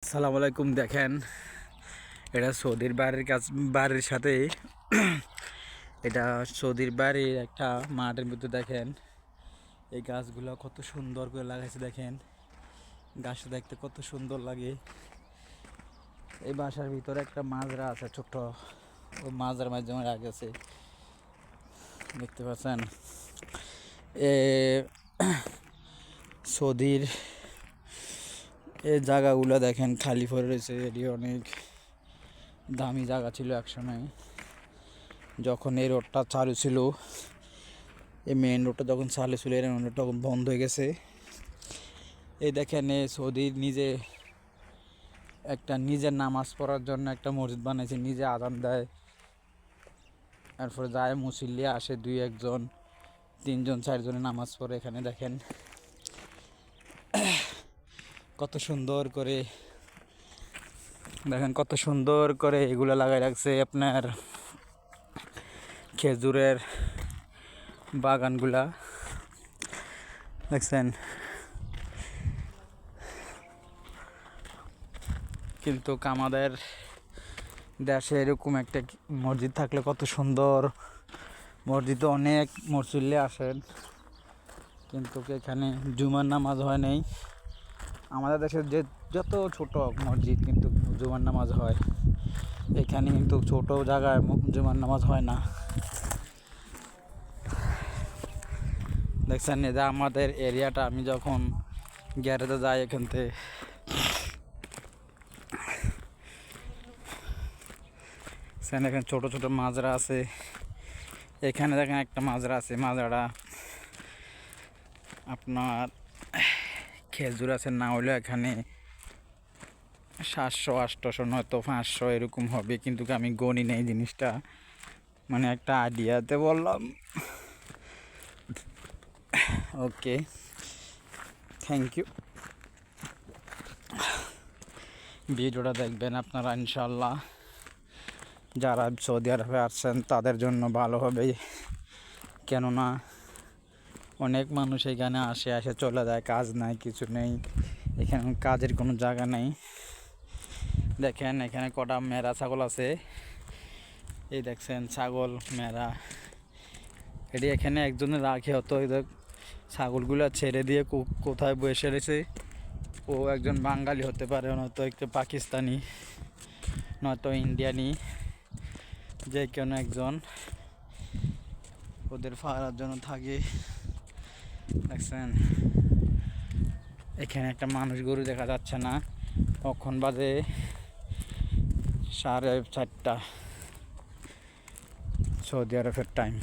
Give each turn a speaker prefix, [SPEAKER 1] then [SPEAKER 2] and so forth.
[SPEAKER 1] আসসালামু আলাইকুম। দেখেন, এটা সৌদির বাড়ির সাথে এটা সৌদির বাড়ির একটা মাঠের মধ্যে দেখেন এই গাছগুলো কত সুন্দর করে লাগাইছে। দেখেন গাছটা দেখতে কত সুন্দর লাগে। এই বাসার ভিতরে একটা মাজরা আছে ছোট্ট, ও মাজরার মাধ্যমে রাখেছে, দেখতে পাচ্ছেন। এ সৌদির এই জায়গাগুলো দেখেন খালি পড়ে রয়েছে। এটি অনেক দামি জায়গা ছিল একসময়, যখন এই রোডটা চালু ছিল। এই মেন রোডটা যখন চালু ছিল, এই রোডটা তখন বন্ধ হয়ে গেছে। এই দেখেন, এই সৌদির নিজের নামাজ পড়ার জন্য একটা মসজিদ বানাইছে, নিজে আজান দেয়, তারপরে যায় মুসল্লি আসে, 2-1 জন 3 জন 4 জনে নামাজ পড়ে। এখানে দেখেন কত সুন্দর করে, দেখেন কত সুন্দর করে এগুলো লাগাই রাখছে। আপনার খেজুরের বাগানগুলা দেখছেন, কিন্তু আমাদের দেশে এরকম একটা মসজিদ থাকলে কত সুন্দর। মসজিদে অনেক মুসল্লি আসেন, কিন্তু এখানে জুমার নামাজ হয় নাই। আমাদের দেশের যত ছোট মসজিদ কিন্তু জুমার নামাজ হয়, এখানে কিন্তু ছোট জায়গায় জুমার নামাজ হয় না। দেখছেন, এটা আমাদের এরিয়াটা। আমি যখন গ্যারেজে যাই এখান থেকে, এখানে ছোট ছোট মাজরা আছে। এখানে দেখেন একটা মাজরা আছে, মাজরাটা আপনার খেজুর আছে, না হলে এখানে 700-800 নয়তো 500 এরকম হবে, কিন্তু আমি গণি নেই জিনিসটা, মানে একটা আইডিয়াতে বললাম। ওকে, থ্যাংক ইউ। ভিডিওটা দেখবেন আপনারা ইনশাল্লাহ। যারা সৌদি আরবে আসছেন তাদের জন্য ভালো হবে, কেননা অনেক মানুষ এখানে আসে চলে যায়, কাজ নাই, কিছু নেই, এখানে কাজের কোনো জায়গা নেই। দেখেন এখানে কটা মেরা ছাগল আছে, এই দেখছেন ছাগল মেরা, এটি এখানে একজনে রাখে, হতো ছাগলগুলো ছেড়ে দিয়ে কোথায় বসে রয়েছে। ও একজন বাঙালি হতে পারে, নয়তো একটু পাকিস্তানি, নয়তো ইন্ডিয়ানি, যে কোনো একজন ওদের ফাড়ার জন্য থাকে। দেখছেন এখানে একটা মানুষ গরু দেখা যাচ্ছে না। কখন বাজে 4:30 সৌদি আরবের টাইম।